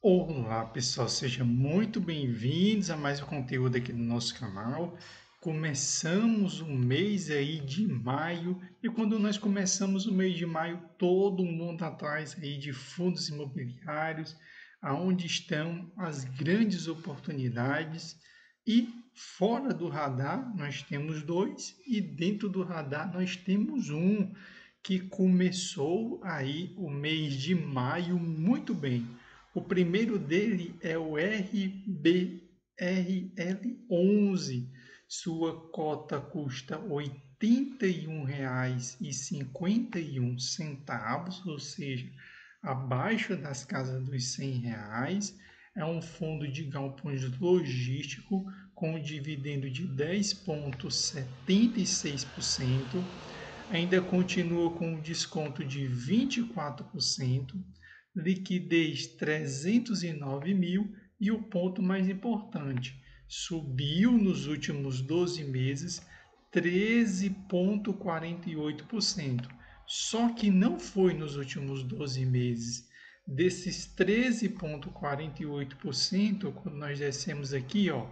Olá, pessoal, sejam muito bem-vindos a mais um conteúdo aqui no nosso canal. Começamos o mês aí de maio e quando nós começamos o mês de maio, todo mundo atrás aí de fundos imobiliários, aonde estão as grandes oportunidades e fora do radar nós temos dois e dentro do radar nós temos um que começou aí o mês de maio muito bem. O primeiro dele é o RBRL11. Sua cota custa R$ 81,51, ou seja, abaixo das casas dos R$ 100. É um fundo de galpões logístico com um dividendo de 10,76%. Ainda continua com um desconto de 24%, liquidez 309 mil e o ponto mais importante, subiu nos últimos 12 meses 13,48%. Só que não foi nos últimos 12 meses. Desses 13,48%, quando nós descemos aqui, ó,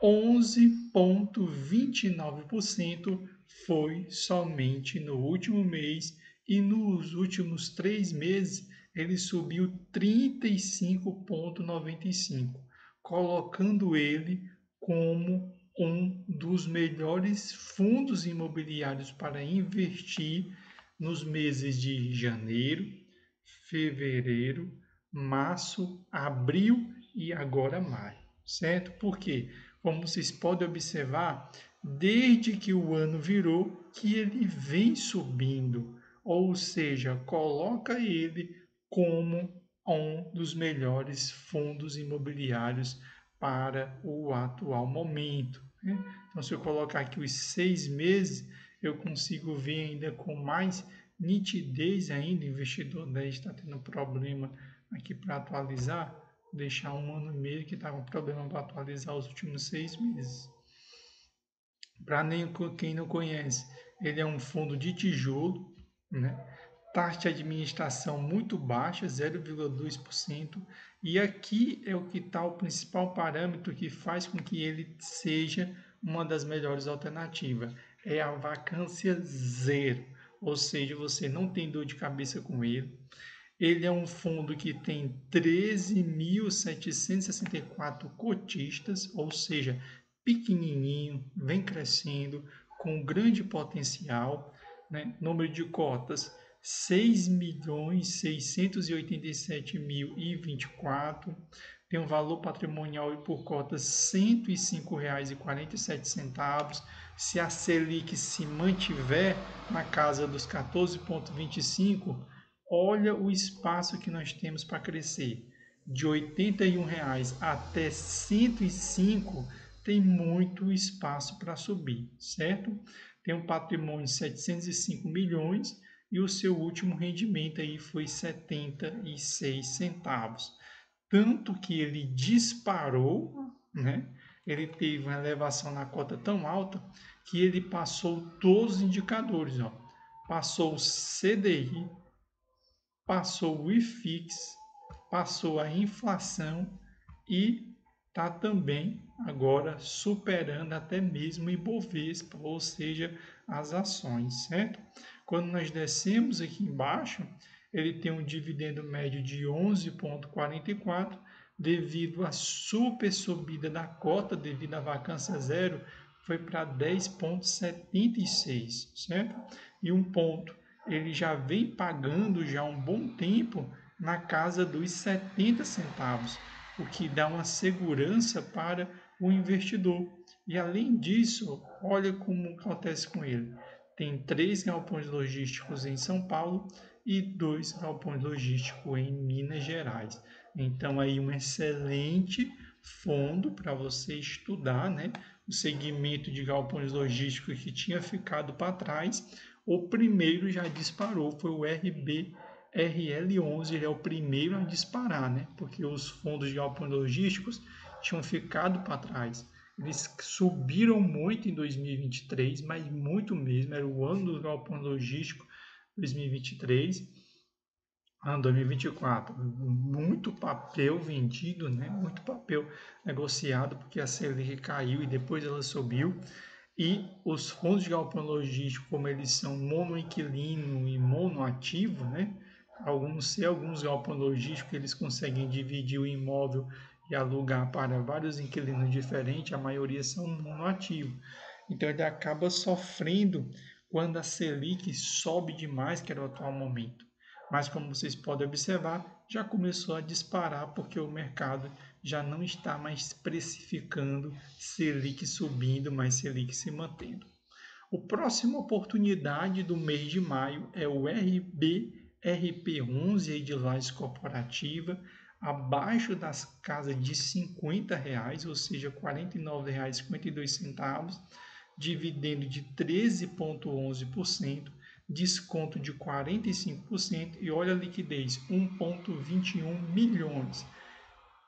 11,29% foi somente no último mês e nos últimos 3 meses ele subiu 35,95%, colocando ele como um dos melhores fundos imobiliários para investir nos meses de janeiro, fevereiro, março, abril e agora maio, certo? Por quê? Como vocês podem observar, desde que o ano virou, que ele vem subindo, ou seja, coloca ele como um dos melhores fundos imobiliários para o atual momento, né? Então, se eu colocar aqui os 6 meses, eu consigo ver ainda com mais nitidez ainda. O investidor 10 está tendo problema aqui para atualizar, deixar 1 ano e meio que estava um problema para atualizar os últimos 6 meses. Para quem não conhece, ele é um fundo de tijolo, né? Taxa de administração muito baixa, 0,2%, e aqui é o que está o principal parâmetro que faz com que ele seja uma das melhores alternativas, é a vacância zero, ou seja, você não tem dor de cabeça com ele. Ele é um fundo que tem 13.764 cotistas, ou seja, pequenininho, vem crescendo, com grande potencial, né? Número de cotas 6.687.024, tem um valor patrimonial por cota R$ 105,47. Se a Selic se mantiver na casa dos 14,25, olha o espaço que nós temos para crescer. De R$ 81 até 105 tem muito espaço para subir, certo? Tem um patrimônio de 705 milhões e o seu último rendimento aí foi 76 centavos. Tanto que ele disparou, né? Ele teve uma elevação na cota tão alta que ele passou todos os indicadores, ó. Passou o CDI, passou o IFIX, passou a inflação e está também agora superando até mesmo o Ibovespa, ou seja, as ações, certo? Quando nós descemos aqui embaixo, ele tem um dividendo médio de 11,44 devido à super subida da cota devido à vacância zero, foi para 10,76, certo? E um ponto, ele já vem pagando já há um bom tempo na casa dos 70 centavos, o que dá uma segurança para o investidor. E além disso, olha como acontece com ele. Tem 3 galpões logísticos em São Paulo e 2 galpões logísticos em Minas Gerais. Então aí um excelente fundo para você estudar, né? O segmento de galpões logísticos que tinha ficado para trás. O primeiro já disparou, foi o RBRL11, ele é o primeiro a disparar, né? Porque os fundos de galpões logísticos tinham ficado para trás. Eles subiram muito em 2023, mas muito mesmo, era o ano do galpão logístico 2023. ano 2024, muito papel vendido, né? Muito papel negociado, porque a Selic caiu e depois ela subiu. E os fundos de galpão logístico, como eles são monoinquilino e monoativo, né? Alguns galpão logísticos, eles conseguem dividir o imóvel e alugar para vários inquilinos diferentes, a maioria são monoativo. Então ele acaba sofrendo quando a Selic sobe demais, que era o atual momento. Mas como vocês podem observar, já começou a disparar porque o mercado já não está mais precificando Selic subindo, mas Selic se mantendo. A próxima oportunidade do mês de maio é o RP11 aí de lajes corporativa, abaixo das casas de R$ 50, ou seja, R$ 49,52, dividendo de 13,11%, desconto de 45% e olha a liquidez, 1,21 milhões.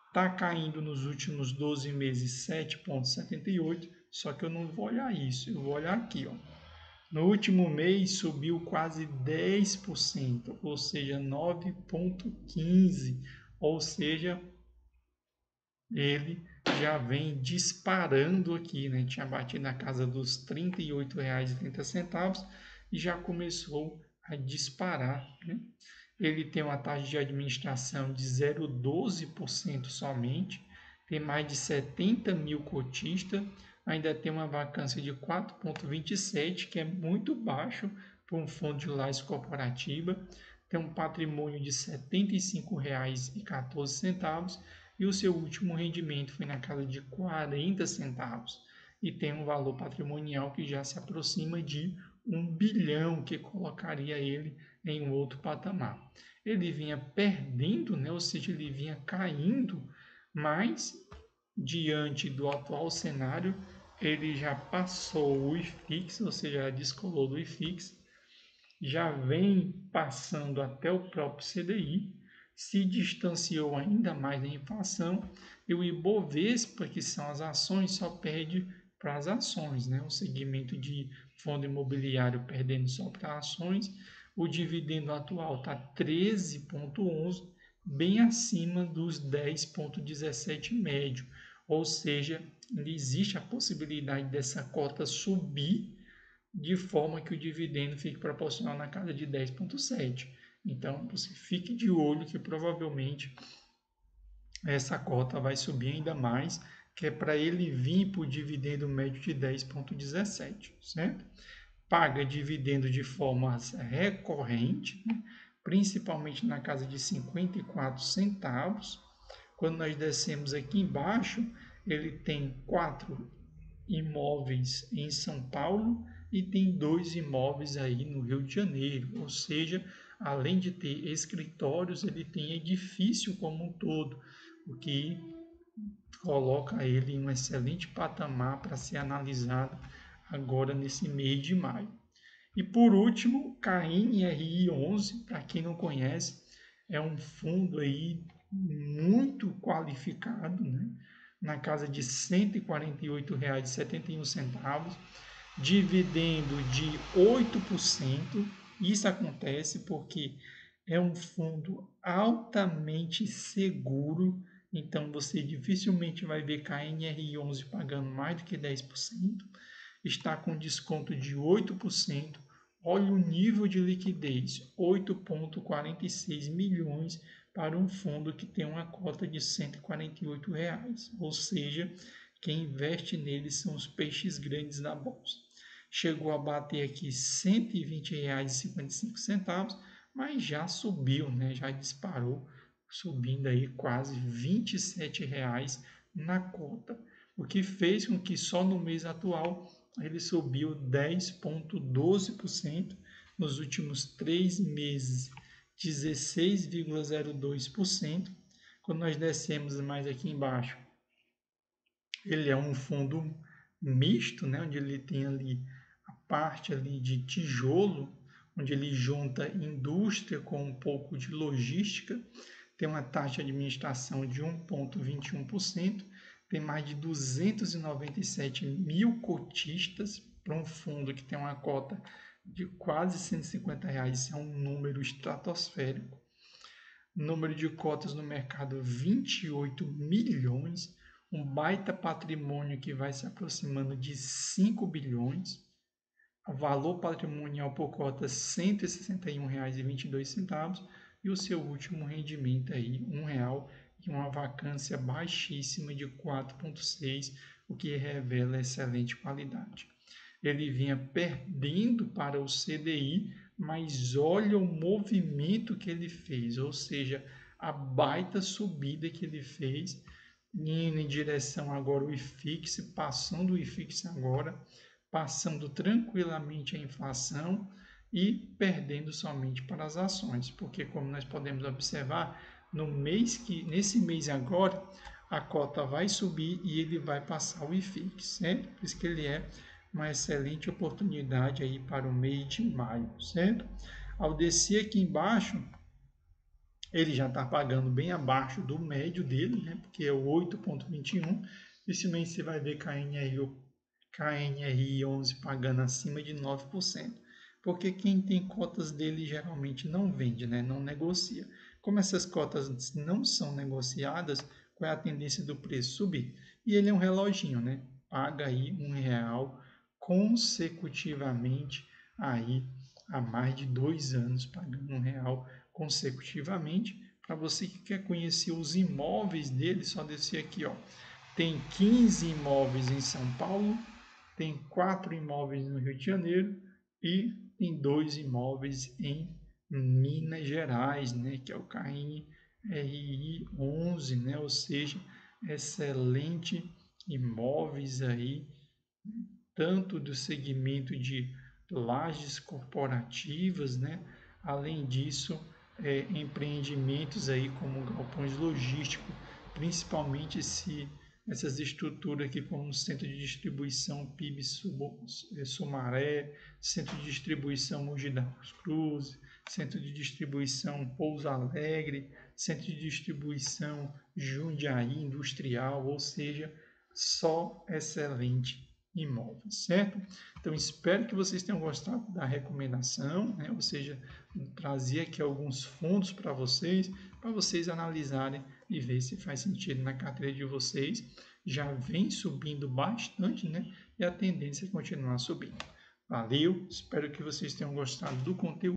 Está caindo nos últimos 12 meses 7,78, só que eu não vou olhar isso, eu vou olhar aqui, ó. No último mês subiu quase 10%, ou seja, 9,15%, ou seja, ele já vem disparando aqui, né? Tinha batido na casa dos R$ 38,30 e já começou a disparar, né? Ele tem uma taxa de administração de 0,12% somente, tem mais de 70 mil cotistas, ainda tem uma vacância de 4,27%, que é muito baixo para um fundo de lajes corporativa, tem um patrimônio de R$ 75,14 e o seu último rendimento foi na casa de 40 centavos e tem um valor patrimonial que já se aproxima de 1 bilhão, que colocaria ele em um outro patamar. Ele vinha perdendo, né? Ou seja, ele vinha caindo, mas diante do atual cenário, ele já passou o IFIX, ou seja, descolou do IFIX, já vem passando até o próprio CDI, se distanciou ainda mais da inflação, e o Ibovespa, que são as ações, só perde para as ações, né? O segmento de fundo imobiliário perdendo só para ações, o dividendo atual está 13,11, bem acima dos 10,17 médio, ou seja, existe a possibilidade dessa cota subir de forma que o dividendo fique proporcional na casa de 10,7. Então, você fique de olho que provavelmente essa cota vai subir ainda mais, que é para ele vir para o dividendo médio de 10,17, certo? Paga dividendo de forma recorrente, né? Principalmente na casa de 54 centavos. Quando nós descemos aqui embaixo, ele tem 4 imóveis em São Paulo e tem 2 imóveis aí no Rio de Janeiro, ou seja, além de ter escritórios, ele tem edifício como um todo, o que coloca ele em um excelente patamar para ser analisado agora nesse mês de maio. E por último, KNRI11, para quem não conhece, é um fundo aí muito qualificado, né? Na casa de R$ 148,71, dividendo de 8%. Isso acontece porque é um fundo altamente seguro, então você dificilmente vai ver KNR11 pagando mais do que 10%, está com desconto de 8%. Olha o nível de liquidez, 8,46 milhões para um fundo que tem uma cota de R$ 148, ou seja, quem investe nele são os peixes grandes da bolsa. Chegou a bater aqui R$ 120,55, mas já subiu, né? Já disparou, subindo aí quase R$ 27 na cota, o que fez com que só no mês atual ele subiu 10,12%, nos últimos 3 meses 16,02%. Quando nós descemos mais aqui embaixo, ele é um fundo misto, né, onde ele tem ali a parte ali de tijolo, onde ele junta indústria com um pouco de logística, tem uma taxa de administração de 1,21%, tem mais de 297 mil cotistas para um fundo que tem uma cota de quase R$ 150, isso é um número estratosférico. número de cotas no mercado 28 milhões, um baita patrimônio que vai se aproximando de 5 bilhões, o valor patrimonial por cota R$ 161,22 e o seu último rendimento aí, R$ 1,00 e uma vacância baixíssima de 4,6, o que revela excelente qualidade. Ele vinha perdendo para o CDI, mas olha o movimento que ele fez, ou seja, a baita subida que ele fez, indo em direção agora ao IFIX, passando o IFIX agora, passando tranquilamente a inflação e perdendo somente para as ações, porque como nós podemos observar, nesse mês agora, a cota vai subir e ele vai passar o IFIX, certo? Por isso que ele é uma excelente oportunidade aí para o mês de maio, certo? Ao descer aqui embaixo, ele já está pagando bem abaixo do médio dele, né? Porque é o 8,21. Esse mês você vai ver KNRI 11 pagando acima de 9%. Porque quem tem cotas dele geralmente não vende, né? Não negocia. Como essas cotas não são negociadas, qual é a tendência do preço? Subir. E ele é um reloginho, né? Paga aí R$ 1 consecutivamente aí há mais de 2 anos, pagando R$ 1 consecutivamente. Para você que quer conhecer os imóveis dele, só descer aqui, ó. Tem 15 imóveis em São Paulo, tem 4 imóveis no Rio de Janeiro e tem 2 imóveis em Minas Gerais, né, que é o KN RI 11, né, ou seja, excelente imóveis aí, tanto do segmento de lajes corporativas, né, além disso, empreendimentos aí como galpões logísticos, principalmente essas estruturas aqui como Centro de Distribuição PIB Sumaré, Centro de Distribuição Mogi das Cruzes, Centro de Distribuição Pouso Alegre, Centro de Distribuição Jundiaí Industrial, ou seja, só excelente imóveis, certo? Então, espero que vocês tenham gostado da recomendação, né? Ou seja, trazer aqui alguns fundos para vocês analisarem e ver se faz sentido na carteira de vocês. Já vem subindo bastante, né? E a tendência é continuar subindo. Valeu, espero que vocês tenham gostado do conteúdo.